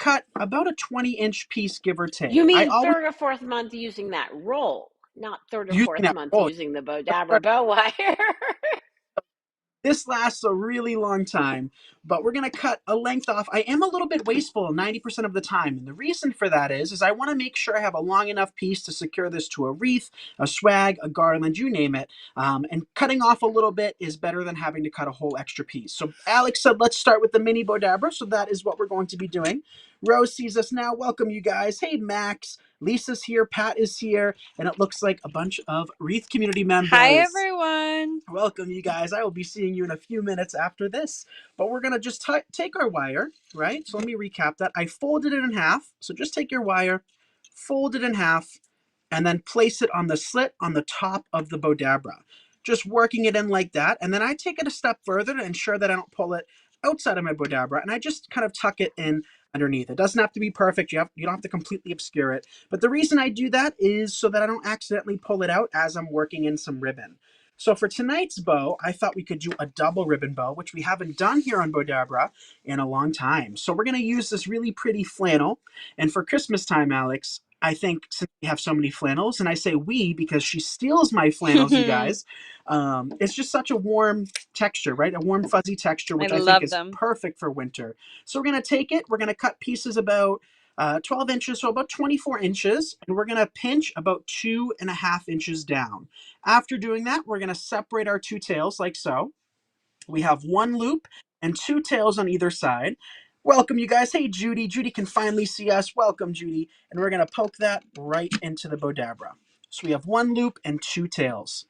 cut about a 20-inch piece, give or take. You I mean always third or fourth month using that roll, not third or using fourth that month roll. using the Bowdabra bow wire. This lasts a really long time, but we're going to cut a length off. I am a little bit wasteful 90% of the time. And the reason for that is I want to make sure I have a long enough piece to secure this to a wreath, a swag, a garland, you name it. And cutting off a little bit is better than having to cut a whole extra piece. So Alex said, let's start with the mini Bowdabra. So that is what we're going to be doing. Rose sees us now. Welcome, you guys. Hey, Max. Lisa's here. Pat is here. And it looks like a bunch of Wreath community Hi, members. everyone. Welcome, you guys. I will be seeing you in a few minutes after this. But we're going to just take our wire, right? So let me recap that. I folded it in half. So just take your wire, fold it in half, and then place it on the slit on the top of the Bowdabra. Just working it in like that. And then I take it a step further to ensure that I don't pull it outside of my Bowdabra. And I just kind of tuck it in underneath. It doesn't have to be perfect. You don't have to completely obscure it. But the reason I do that is so that I don't accidentally pull it out as I'm working in some ribbon. So for tonight's bow, I thought we could do a double ribbon bow, which we haven't done here on Bowdabra in a long time. So we're going to use this really pretty flannel. And for Christmas time, Alex, I think since we have so many flannels, and I say we because she steals my flannels, you I guys, it's just such a warm texture, right? A warm, fuzzy texture, which I think love is them. perfect for winter. So we're going to take it, we're going to cut pieces about 12 inches, so about 24 inches, and we're going to pinch about 2.5 inches down. After doing that, we're going to separate our two tails like so. We have one loop and two tails on either side. Welcome, you guys. Hey, Judy. Judy can finally see us. Welcome, Judy. And we're going to poke that right into the Bowdabra. So we have one loop and two tails.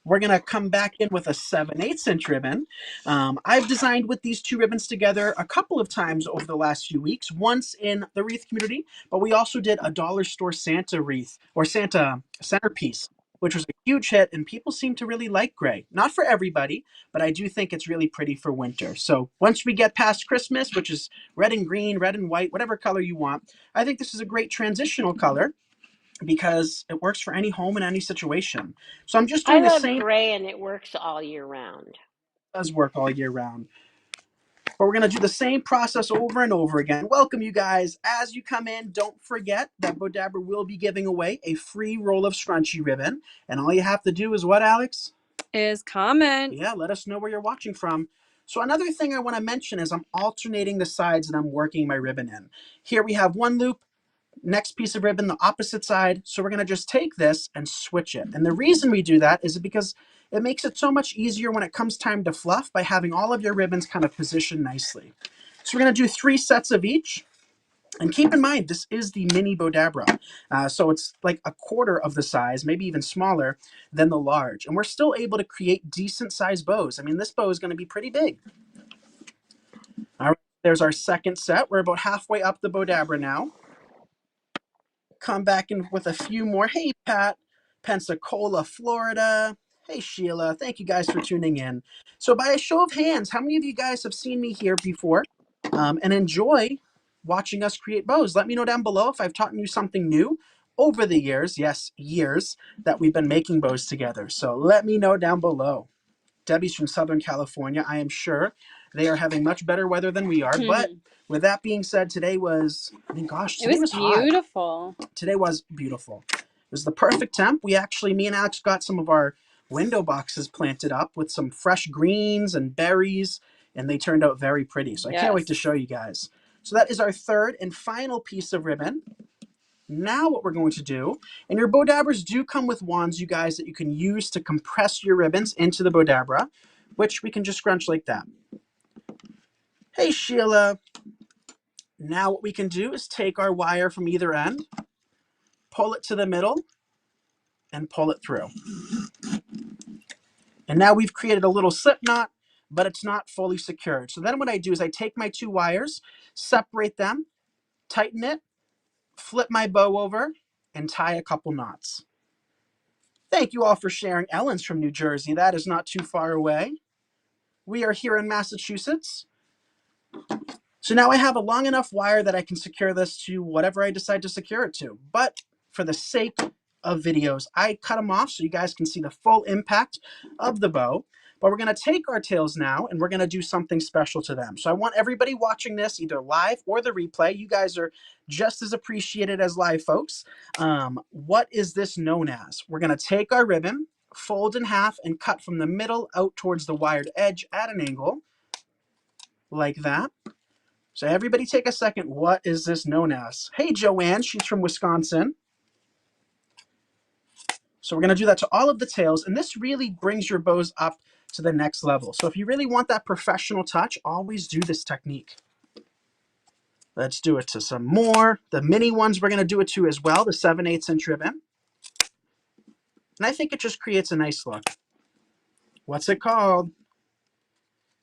We're going to come back in with a 7/8 inch ribbon. I've designed with these two ribbons together a couple of times over the last few weeks, once in the wreath community, but we also did a dollar store Santa wreath or Santa centerpiece, which was a huge hit, and people seem to really like gray. Not for everybody, but I do think it's really pretty for winter. So once we get past Christmas, which is red and green, red and white, whatever color you want, I think this is a great transitional color because it works for any home and any situation. So I'm just I doing the love same. gray and it works all year round. Does work all year round. But we're going to do the same process over and over again. Welcome, you guys. As you come in, don't forget that Bowdabra will be giving away a free roll of scrunchy ribbon. And all you have to do is what, Alex? Is comment. Yeah, let us know where you're watching from. So another thing I want to mention is I'm alternating the sides that I'm working my ribbon in. Here we have one loop, next piece of ribbon, the opposite side. So we're going to just take this and switch it. And the reason we do that is because it makes it so much easier when it comes time to fluff by having all of your ribbons kind of positioned nicely. So we're going to do 3 sets of each. And keep in mind, this is the mini Bowdabra. So it's like a quarter of the size, maybe even smaller than the large. And we're still able to create decent sized bows. I mean, this bow is going to be pretty big. All right, there's our second set. We're about halfway up the Bowdabra now. Come back in with a few more. Hey, Pat, Pensacola, Florida. Hey, Sheila. Thank you guys for tuning in. So by a show of hands, how many of you guys have seen me here before and enjoy watching us create bows? Let me know down below if I've taught you something new over the years, yes, years, that we've been making bows together. So let me know down below. Debbie's from Southern California. I am sure they are having much better weather than we are. But It with that being said, today was, I mean, gosh, today was was hot. beautiful. Today was beautiful. It was the perfect temp. Me and Alex got some of our window boxes planted up with some fresh greens and berries, and they turned out very pretty. So I can't wait to Yes. show you guys. So that is our third and final piece of ribbon. Now what we're going to do, and your Bowdabras do come with wands, you guys, that you can use to compress your ribbons into the Bowdabra, which we can just scrunch like that. Hey, Sheila. Now what we can do is take our wire from either end, pull it to the middle, and pull it through. And now we've created a little slip knot, but it's not fully secured. So then what I do is I take my two wires, separate them, tighten it, flip my bow over, and tie a couple knots. Thank you all for sharing. Ellen's from New Jersey. That is not too far away. We are here in Massachusetts. So now I have a long enough wire that I can secure this to whatever I decide to secure it to. But for the sake of videos, I cut them off so you guys can see the full impact of the bow. But we're going to take our tails now and we're going to do something special to them. So I want everybody watching this, either live or the replay. You guys are just as appreciated as live folks. What is this known as? We're going to take our ribbon, fold in half, and cut from the middle out towards the wired edge at an angle, like that. So everybody take a second. What is this known as? Hey, Joanne, she's from Wisconsin. So we're going to do that to all of the tails, and this really brings your bows up to the next level. So if you really want that professional touch, always do this technique. Let's do it to some more. The mini ones we're going to do it to as well, the 7/8 inch ribbon. And I think it just creates a nice look. What's it called?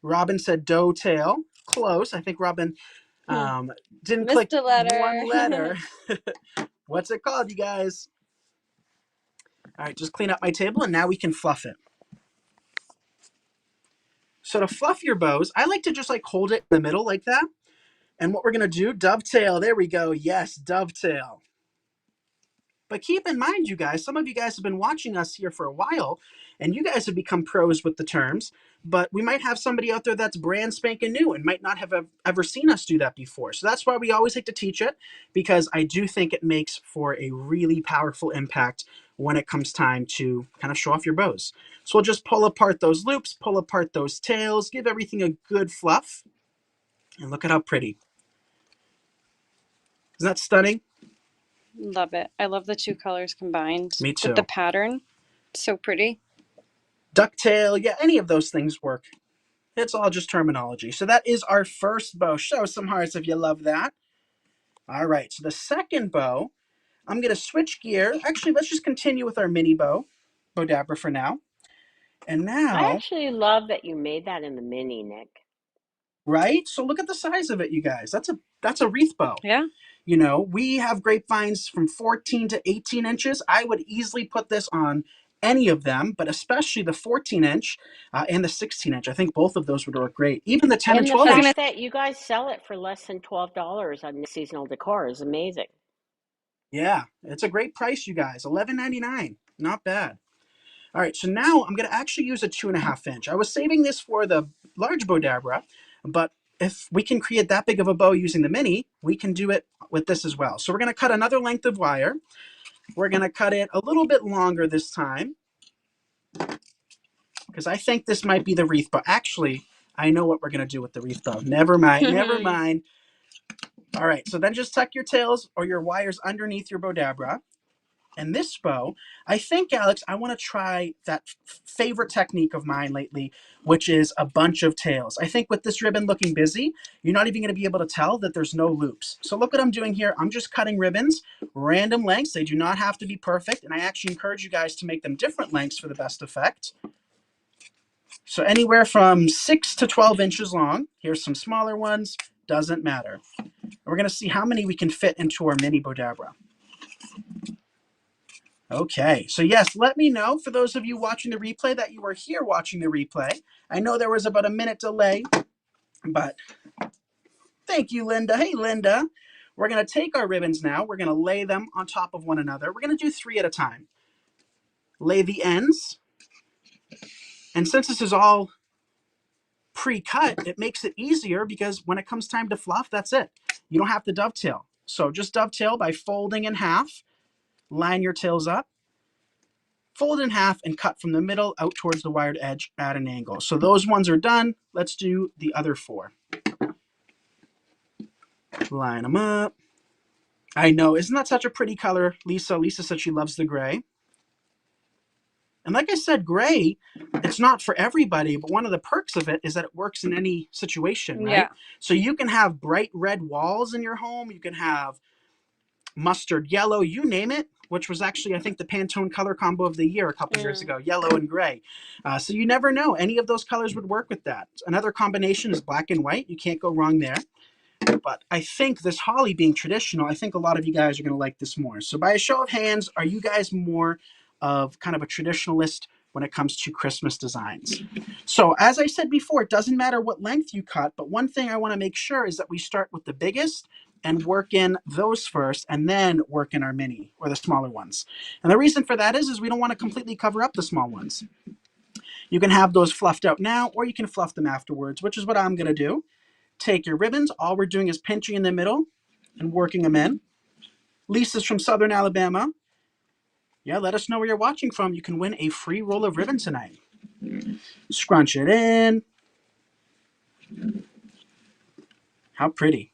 Robin said doe tail. Close. I think Robin didn't click Missed a letter. one letter. What's it called, you guys? All right, just clean up my table, and now we can fluff it. So to fluff your bows, I like to just like hold it in the middle like that. And what we're going to do, dovetail. There we go. Yes, dovetail. But keep in mind, you guys, some of you guys have been watching us here for a while, and you guys have become pros with the terms, but we might have somebody out there that's brand spanking new and might not have ever seen us do that before. So that's why we always like to teach it, because I do think it makes for a really powerful impact when it comes time to kind of show off your bows. So we'll just pull apart those loops, pull apart those tails, give everything a good fluff, and look at how pretty. Isn't that stunning? Love it. I love the two colors combined. Me too. With the pattern. So pretty. Ducktail, yeah, any of those things work. It's all just terminology. So that is our first bow. Show some hearts if you love that. All right, so the second bow, I'm going to switch gear. Actually, let's just continue with our mini bow, Bowdabra for now. And I now, actually love that you made that in the mini, Nick. right? So look at the size of it, you guys. That's a wreath bow. Yeah. You know, we have grapevines from 14 to 18 inches. I would easily put this on any of them, but especially the 14-inch and the 16-inch. I think both of those would work great. Even the 10 and And the 12-inch. fact that you guys sell it for less than $12 on the seasonal decor is amazing. Yeah, it's a great price, you guys. $11.99. Not bad. All right, so now I'm going to actually use a 2.5 inch. I was saving this for the large Bowdabra, but if we can create that big of a bow using the mini, we can do it with this as well. So we're going to cut another length of wire. We're going to cut it a little bit longer this time, because I think this might be the wreath bow. Actually, I know what we're going to do with the wreath bow. Never mind, never mind. All right, so then just tuck your tails or your wires underneath your Bowdabra. And this bow, I think, Alex, I want to try that favorite technique of mine lately, which is a bunch of tails. I think with this ribbon looking busy, you're not even going to be able to tell that there's no loops. So look what I'm doing here. I'm just cutting ribbons, random lengths. They do not have to be perfect. And I actually encourage you guys to make them different lengths for the best effect. So anywhere from 6 to 12 inches long. Here's some smaller ones. Doesn't matter. And we're going to see how many we can fit into our mini Bowdabra. Okay, so yes, let me know for those of you watching the replay that you were here watching the replay. I know there was about a minute delay, but thank you, Linda. Hey, Linda. We're going to take our ribbons now. We're going to lay them on top of one another. We're going to do 3 at a time. Lay the ends. And since this is all pre-cut, it makes it easier because when it comes time to fluff, that's it. You don't have to dovetail. So just dovetail by folding in half. Line your tails up. Fold in half and cut from the middle out towards the wired edge at an angle. So those ones are done. Let's do the other 4. Line them up. I know, isn't that such a pretty color, Lisa? Lisa said she loves the gray. And like I said, gray, it's not for everybody, but one of the perks of it is that it works in any situation, right? Yeah. So you can have bright red walls in your home. You can have mustard yellow, you name it, which was actually, I think, the Pantone color combo of the year a couple years ago, yellow and gray. So you never know. Any of those colors would work with that. Another combination is black and white. You can't go wrong there. But I think this holly being traditional, I think a lot of you guys are going to like this more. So by a show of hands, are you guys more of kind of a traditionalist when it comes to Christmas designs? So as I said before, it doesn't matter what length you cut, but one thing I want to make sure is that we start with the biggest and work in those first, and then work in our mini or the smaller ones. And the reason for that is we don't want to completely cover up the small ones. You can have those fluffed out now, or you can fluff them afterwards, which is what I'm going to do. Take your ribbons. All we're doing is pinching in the middle and working them in. Lisa's from Southern Alabama. Yeah, let us know where you're watching from. You can win a free roll of ribbon tonight. Scrunch it in. How pretty.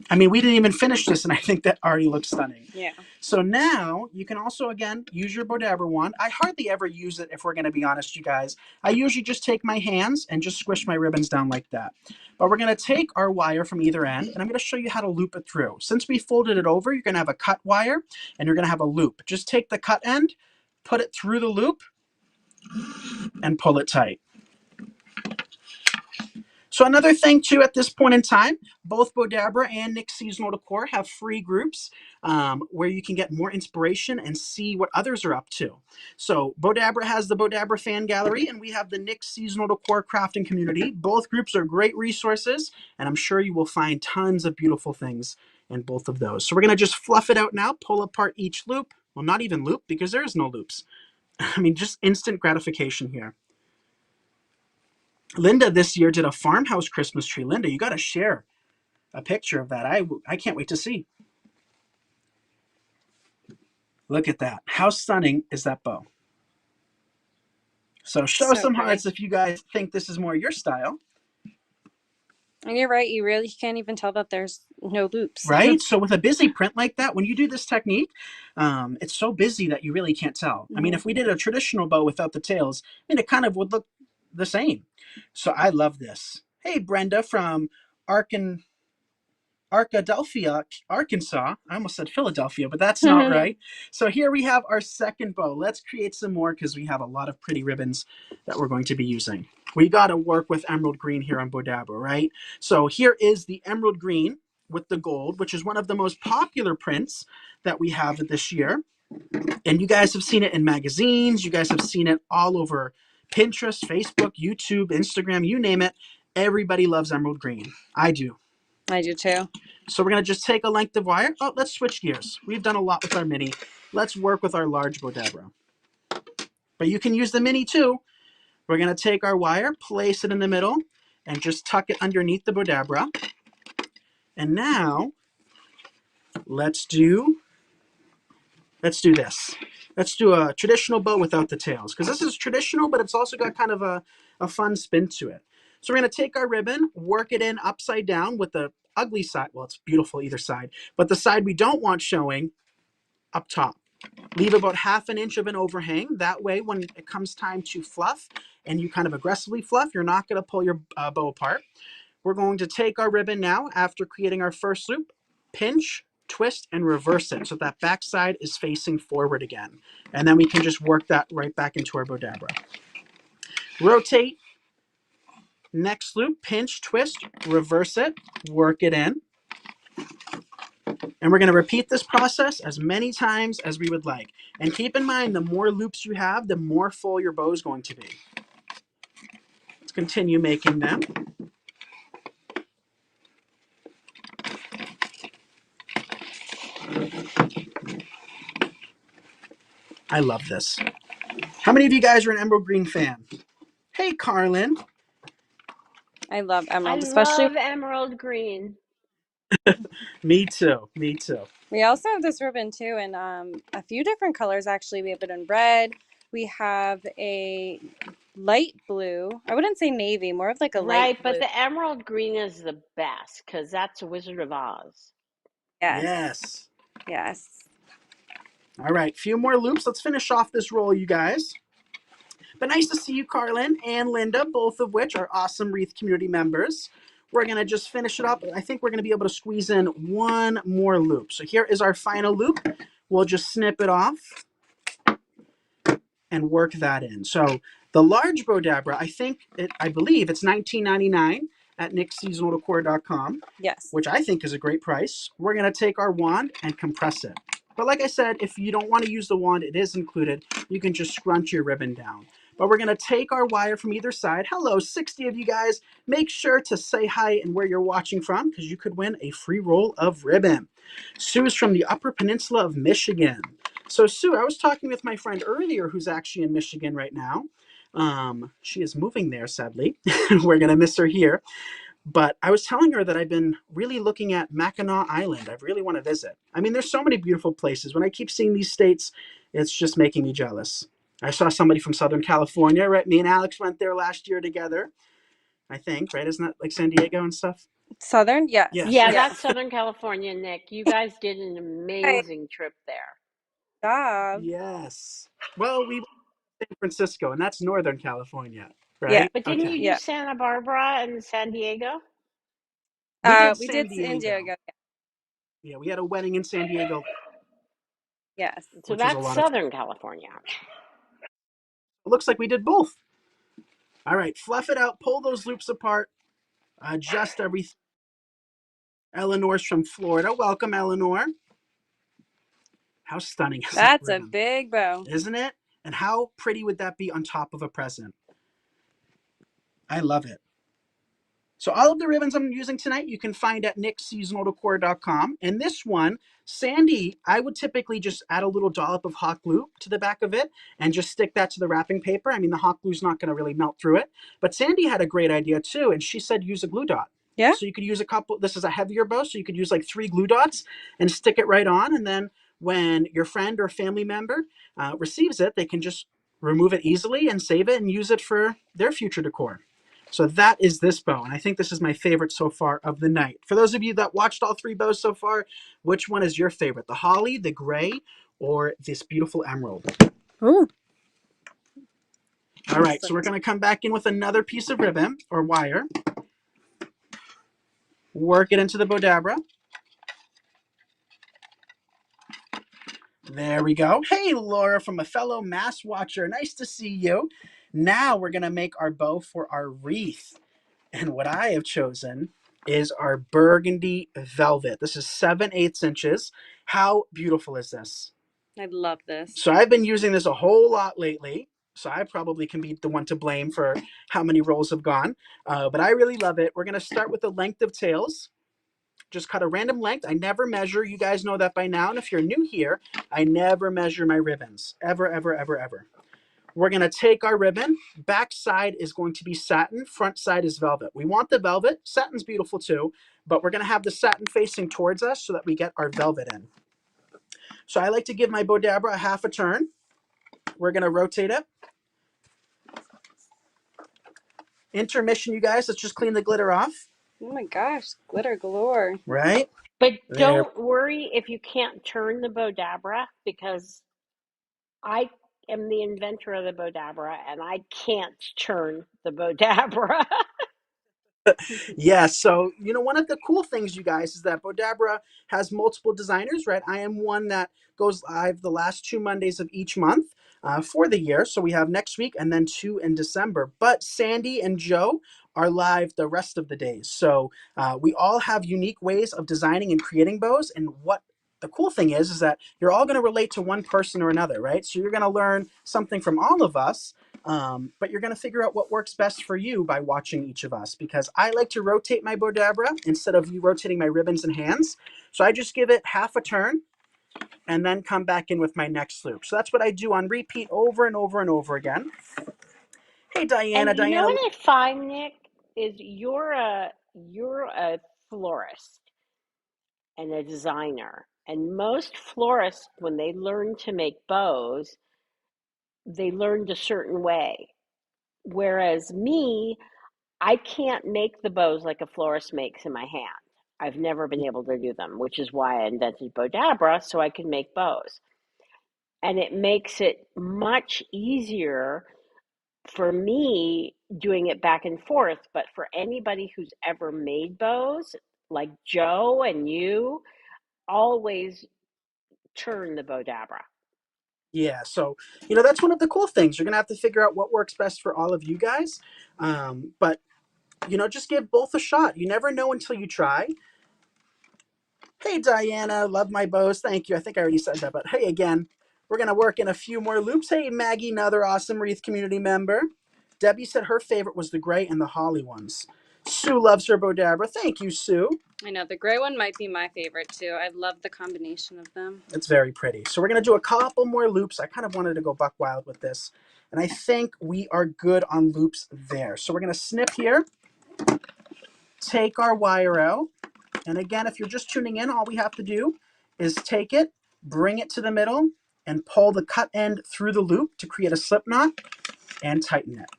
I mean, we didn't even finish this, and I think that already looks stunning. Yeah. So now you can also, again, use your Bowdabra wand. I hardly ever use it, if we're going to be honest, you guys. I usually just take my hands and just squish my ribbons down like that. But we're going to take our wire from either end, and I'm going to show you how to loop it through. Since we folded it over, you're going to have a cut wire, and you're going to have a loop. Just take the cut end, put it through the loop, and pull it tight. So another thing too, at this point in time, both Bowdabra and Nick Seasonal Decor have free groups where you can get more inspiration and see what others are up to. So Bowdabra has the Bowdabra Fan Gallery, and we have the Nick Seasonal Decor Crafting Community. Both groups are great resources, and I'm sure you will find tons of beautiful things in both of those. So we're going to just fluff it out now, pull apart each loop. Well, not even loop, because there is no loops. I mean, just instant gratification here. Linda this year did a farmhouse Christmas tree. Linda, you got to share a picture of that. I can't wait to see. Look at that. How stunning is that bow? So show So some pretty. hearts if you guys think this is more your style. And you're right, you really can't even tell that there's no loops. Right? So with a busy print like that, when you do this technique, it's so busy that you really can't tell. I mean, if we did a traditional bow without the tails, I mean, it kind of would look the same. So I love this. Hey, Brenda from Arkadelphia, Arkansas. I almost said Philadelphia, but that's not right. So here we have our second bow. Let's create some more because we have a lot of pretty ribbons that we're going to be using. We got to work with emerald green here on Bowdabra, right? So here is the emerald green with the gold, which is one of the most popular prints that we have this year. And you guys have seen it in magazines. You guys have seen it all over Pinterest, Facebook, YouTube, Instagram, you name it. Everybody loves emerald green. I do. I do too. So we're going to just take a length of wire. Oh, let's switch gears. We've done a lot with our mini. Let's work with our large Bowdabra. But you can use the mini too. We're going to take our wire, place it in the middle, and just tuck it underneath the Bowdabra. And now, let's do this. Let's do a traditional bow without the tails. Because this is traditional, but it's also got kind of a fun spin to it. So we're going to take our ribbon, work it in upside down with the ugly side. Well, it's beautiful either side. But the side we don't want showing up top. Leave about 1/2 inch of an overhang. That way, when it comes time to fluff and you kind of aggressively fluff, you're not going to pull your bow apart. We're going to take our ribbon now after creating our first loop, pinch, twist, and reverse it so that back side is facing forward again. And then we can just work that right back into our Bowdabra. Rotate, next loop, pinch, twist, reverse it, work it in. And we're going to repeat this process as many times as we would like. And keep in mind, the more loops you have, the more full your bow is going to be. Let's continue making them. I love this. How many of you guys are an emerald green fan? Hey, Carlin. I love I emerald, especially. love emerald green. Me too. Me too. We also have this ribbon too in a few different colors actually. We have it in red. We have a light blue. I wouldn't say navy, more of like a light Right, blue. but the emerald green is the best because that's a Wizard of Oz. Yes. Yes. Yes. All right, few more loops. Let's finish off this roll, you guys. But nice to see you, Carlin and Linda, both of which are awesome Wreath community members. We're going to just finish it up. I think we're going to be able to squeeze in one more loop. So here is our final loop. We'll just snip it off and work that in. So the large Bowdabra, I believe it's $19.99 at nickseasonaldecor.com. Yes. Which I think is a great price. We're going to take our wand and compress it. But like I said, if you don't want to use the wand, it is included. You can just scrunch your ribbon down. But we're going to take our wire from either side. Hello, 60 of you guys. Make sure to say hi and where you're watching from because you could win a free roll of ribbon. Sue's from the Upper Peninsula of Michigan. So Sue, I was talking with my friend earlier who's actually in Michigan right now. She is moving there, sadly. We're going to miss her here. But I was telling her that I've been really looking at Mackinac Island. I really want to visit. I mean, there's so many beautiful places. When I keep seeing these states, it's just making me jealous. I saw somebody from Southern California, right? Me and Alex went there last year together, I think, right? Isn't that like San Diego and stuff? Southern, yes. Yes. Yeah, Yeah. that's Southern California, Nick. You guys did an Nice amazing trip there. job. Yes. Well, we went to San Francisco, and that's Northern California, Yeah. right? But didn't Okay. you do Yeah. Santa Barbara and San Diego? We did We San did San Diego. Diego. Yeah, we had a wedding in San Diego, Yes. So which was a that's lot of fun. Southern California. It looks like we did both. All right, fluff it out, pull those loops apart, adjust everything. Eleanor's from Florida. Welcome, Eleanor. How stunning is that That's a ribbon? big bow. Isn't it? And how pretty would that be on top of a present? I love it. So all of the ribbons I'm using tonight, you can find at nickseasonaldecor.com. And this one, Sandy, I would typically just add a little dollop of hot glue to the back of it and just stick that to the wrapping paper. I mean, the hot glue's not going to really melt through it. But Sandy had a great idea too, and she said use a glue dot. Yeah. So you could use a couple, this is a heavier bow, so you could use like 3 glue dots and stick it right on. And then when your friend or family member receives it, they can just remove it easily and save it and use it for their future decor. So that is this bow, and I think this is my favorite so far of the night. For those of you that watched all 3 bows so far, which one is your favorite? The holly, the gray, or this beautiful emerald? Ooh. All right, so we're going to come back in with another piece of ribbon or wire. Work it into the Bowdabra. There we go. Hey, Laura from a fellow Mass Watcher. Nice to see you. Now we're going to make our bow for our wreath. And what I have chosen is our burgundy velvet. This is 7/8 inches. How beautiful is this? I love this. So I've been using this a whole lot lately. So I probably can be the one to blame for how many rolls have gone. But I really love it. We're going to start with the length of tails. Just cut a random length. I never measure. You guys know that by now. And if you're new here, I never measure my ribbons. Ever, ever, ever, ever. We're going to take our ribbon. Back side is going to be satin. Front side is velvet. We want the velvet. Satin's beautiful too, but we're going to have the satin facing towards us so that we get our velvet in. So I like to give my Bowdabra a half a turn. We're going to rotate it. Intermission, you guys. Let's just clean the glitter off. Oh my gosh, glitter galore. Right? But There. don't worry if you can't turn the Bowdabra, because I am the inventor of the Bowdabra and I can't turn the Bowdabra. Yeah, so one of the cool things, you guys, is that Bowdabra has multiple designers, right? I am one that goes live the last 2 Mondays of each month for the year. So we have next week and then 2 in December. But Sandy and Joe are live the rest of the days. So we all have unique ways of designing and creating bows. And what the cool thing is that you're all going to relate to one person or another, right? So you're going to learn something from all of us. But you're going to figure out what works best for you by watching each of us, because I like to rotate my Bowdabra instead of you rotating my ribbons and hands. So I just give it half a turn and then come back in with my next loop. So that's what I do on repeat over and over and over again. Hey, Diana. And you know Diana, what I find, Nick, is you're a florist and a designer. And most florists, when they learn to make bows, they learned a certain way. Whereas me, I can't make the bows like a florist makes in my hand. I've never been able to do them, which is why I invented Bowdabra, so I can make bows. And it makes it much easier for me doing it back and forth. But for anybody who's ever made bows, like Joe and you, always turn the Bowdabra. yeah, so that's one of the cool things. You're gonna have to figure out what works best for all of you guys. But just give both a shot. You never know until you try. Hey, Diana, love my bows. Thank you. I think I already said that, but hey, again, we're going to work in a few more loops. Hey, Maggie, another awesome Wreath community member. Debbie said her favorite was the gray and the holly ones. Sue loves her Bowdabra. Thank you, Sue. I know the gray one might be my favorite too. I love the combination of them. It's very pretty. So we're going to do a couple more loops. I kind of wanted to go buck wild with this. And I think we are good on loops there. So we're going to snip here, take our wire out. And again, if you're just tuning in, all we have to do is take it, bring it to the middle, and pull the cut end through the loop to create a slip knot and tighten it.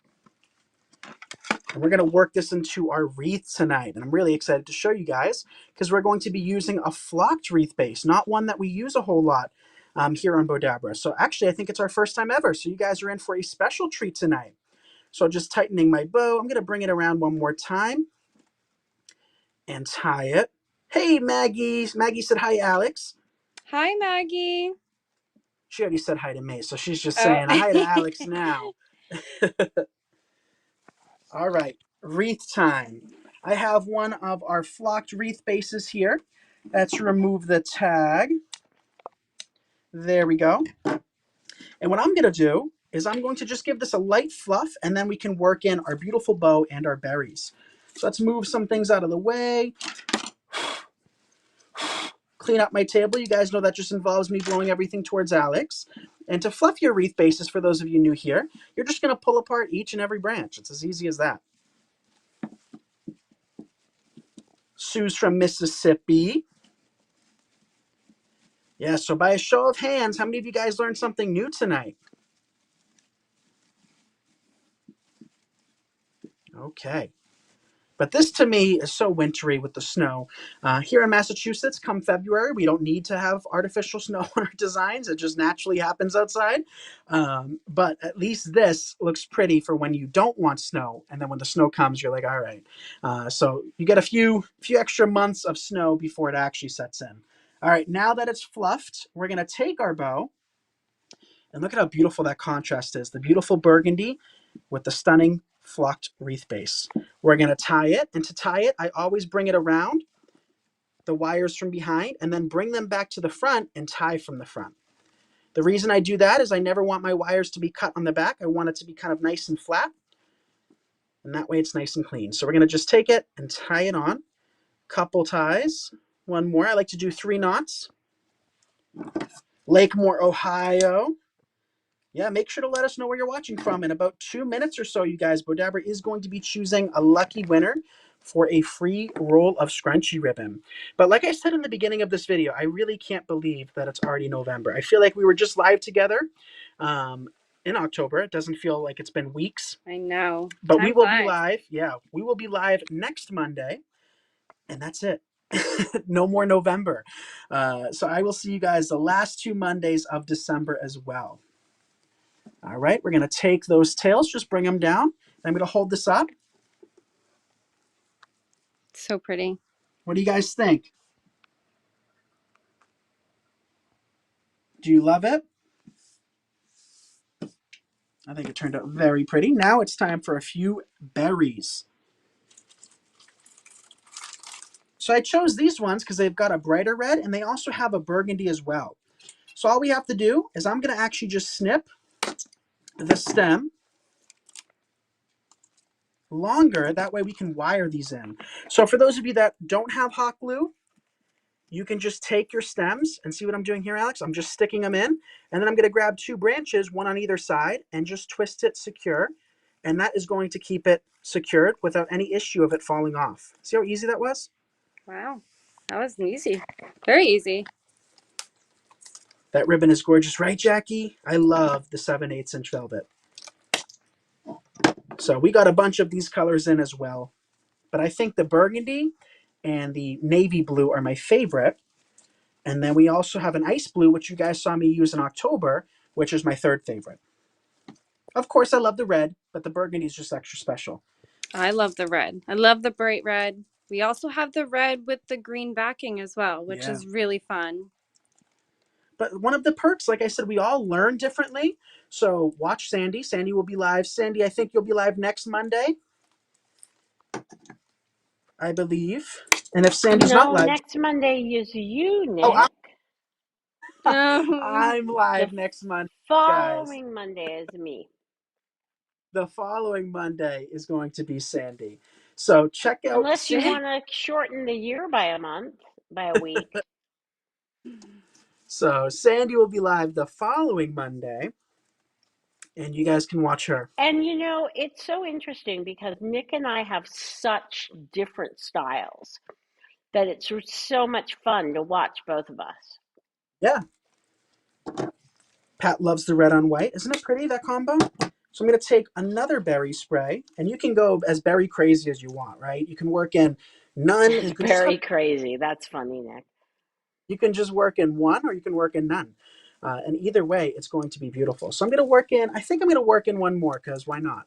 And we're going to work this into our wreath tonight. And I'm really excited to show you guys because we're going to be using a flocked wreath base, not one that we use a whole lot here on Bowdabra. So actually, I think it's our first time ever. So you guys are in for a special treat tonight. So just tightening my bow, I'm going to bring it around one more time and tie it. Hey, Maggie. Maggie said hi, Alex. Hi, Maggie. She already said hi to me, so she's just Oh. saying hi to Alex now. All right, wreath time. I have one of our flocked wreath bases here. Let's remove the tag. There we go. And what I'm going to do is I'm going to just give this a light fluff, and then we can work in our beautiful bow and our berries. So let's move some things out of the way. Clean up my table. You guys know that just involves me blowing everything towards Alex. And to fluff your wreath bases, for those of you new here, you're just going to pull apart each and every branch. It's as easy as that. Sue's from Mississippi. Yeah, so by a show of hands, how many of you guys learned something new tonight? Okay. But this to me is so wintry with the snow. Here in Massachusetts, come February, we don't need to have artificial snow on our designs. It just naturally happens outside. But at least this looks pretty for when you don't want snow. And then when the snow comes, you're like, all right. So you get a few extra months of snow before it actually sets in. All right, now that it's fluffed, we're going to take our bow. And look at how beautiful that contrast is. The beautiful burgundy with the stunning flocked wreath base. We're going to tie it. And to tie it, I always bring it around the wires from behind and then bring them back to the front and tie from the front. The reason I do that is I never want my wires to be cut on the back. I want it to be kind of nice and flat. And that way it's nice and clean. So we're going to just take it and tie it on. Couple ties. One more. I like to do 3 knots. Lakemore, Ohio. Yeah, make sure to let us know where you're watching from. In about 2 minutes or so, you guys, Bowdabra is going to be choosing a lucky winner for a free roll of scrunchy ribbon. But like I said in the beginning of this video, I really can't believe that it's already November. I feel like we were just live together in October. It doesn't feel like it's been weeks. I know. But Time we will be flies. live. Yeah, we will be live next Monday. And that's it. No more November. So I will see you guys the last 2 Mondays of December as well. All right, we're going to take those tails, just bring them down. I'm going to hold this up. So pretty. What do you guys think? Do you love it? I think it turned out very pretty. Now it's time for a few berries. So I chose these ones because they've got a brighter red and they also have a burgundy as well. So all we have to do is I'm going to actually just snip the stem longer. That way we can wire these in. So for those of you that don't have hot glue, you can just take your stems and see what I'm doing here, Alex. I'm just sticking them in, and then I'm going to grab 2 branches, one on either side, and just twist it secure. And that is going to keep it secured without any issue of it falling off. See how easy that was? Wow. That was easy. Very easy. That ribbon is gorgeous, right, Jackie? I love the 7/8 inch velvet. So we got a bunch of these colors in as well. But I think the burgundy and the navy blue are my favorite. And then we also have an ice blue, which you guys saw me use in October, which is my 3rd favorite. Of course, I love the red, but the burgundy is just extra special. I love the red. I love the bright red. We also have the red with the green backing as well, which is really fun. But one of the perks, like I said, we all learn differently. So watch Sandy. Sandy will be live. Sandy, I think you'll be live next Monday, I believe. And if Sandy's not No, live, next Monday is you, oh, Nick. I'm The live next Monday, guys. following Monday is me. The following Monday is going to be Sandy. So check out Unless you want to shorten the year by a month, by a week. So Sandy will be live the following Monday, and you guys can watch her. And you know, it's so interesting because Nick and I have such different styles that it's so much fun to watch both of us. Yeah. Pat loves the red on white. Isn't it pretty, that combo? So I'm going to take another berry spray, and you can go as berry crazy as you want, right? You can work in none. It's You can just very crazy. That's funny, Nick. you can just work in one, or you can work in none. And either way, it's going to be beautiful. So I'm going to work in. I think I'm going to work in one more because why not?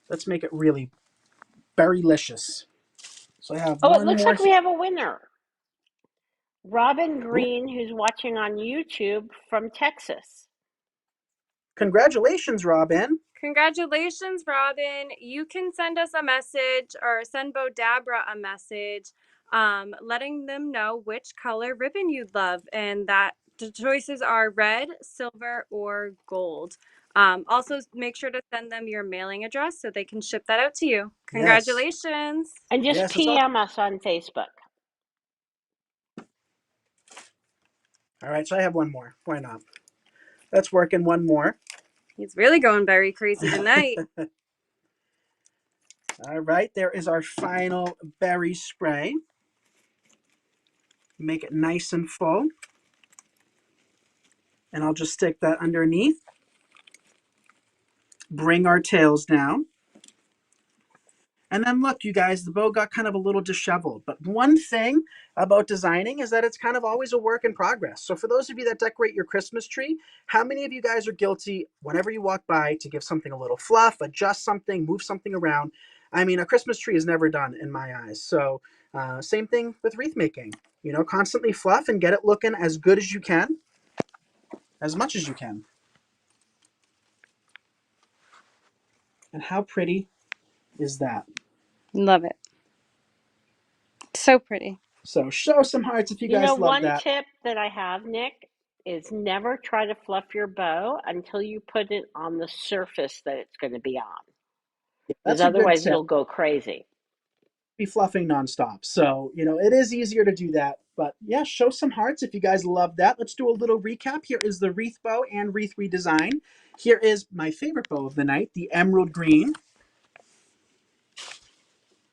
Let's make it really berrylicious. So I have Oh, it one looks more like we here. have a winner. Robin Ooh, Green, who's watching on YouTube from Texas. congratulations, Robin. Congratulations, Robin. You can send us a message or send Bowdabra a message letting them know which color ribbon you'd love. And that the choices are red, silver, or gold. Also, make sure to send them your mailing address so they can ship that out to you. Yes. Congratulations. And just Yes, it's all. PM us on Facebook. All right, so I have one more. Why not? Let's work in one more. He's really going very crazy tonight. All right, there is our final berry spray. Make it nice and full. And I'll just stick that underneath. Bring our tails down. And then look, you guys, the bow got kind of a little disheveled. But one thing about designing is that it's kind of always a work in progress. So for those of you that decorate your Christmas tree, how many of you guys are guilty whenever you walk by to give something a little fluff, adjust something, move something around? I mean, a Christmas tree is never done in my eyes. So same thing with wreath making. You know, constantly fluff and get it looking as good as you can, as much as you can. And how pretty is that? Love it. So pretty. So show some hearts if you You know, guys love one that. tip that I have, Nick, is never try to fluff your bow until you put it on the surface that it's going to be on, Yeah, because that's a good otherwise tip. it'll go crazy. Be fluffing nonstop. So, you know, it is easier to do that. But yeah, show some hearts if you guys love that. Let's do a little recap. Here is the wreath bow and wreath redesign. Here is my favorite bow of the night, the emerald green.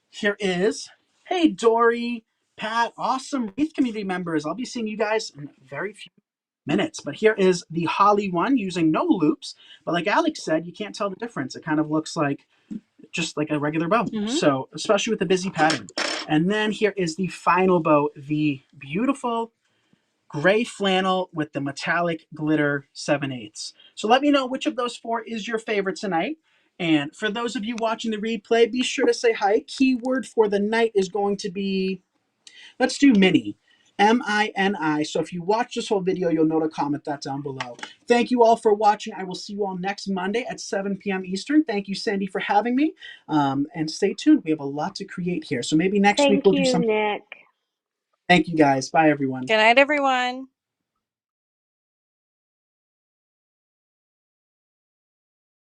Here is, hey, Dory, Pat, awesome wreath community members. I'll be seeing you guys in very few minutes. But here is the holly one using no loops. But like Alex said, you can't tell the difference. It kind of looks like just like a regular bow. Mm-hmm. So, especially with the busy pattern. And then here is the final bow, the beautiful gray flannel with the metallic glitter 7/8. So let me know which of those four is your favorite tonight. And for those of you watching the replay, be sure to say hi. Keyword for the night is going to be, let's do mini. MINI. So if you watch this whole video, you'll know to comment that down below. Thank you all for watching. I will see you all next Monday at 7 p.m. Eastern. Thank you, Sandy, for having me. And stay tuned. We have a lot to create here. So maybe next week Thank we'll do you, something. Nick. Thank you, guys. Bye, everyone. Good night, everyone.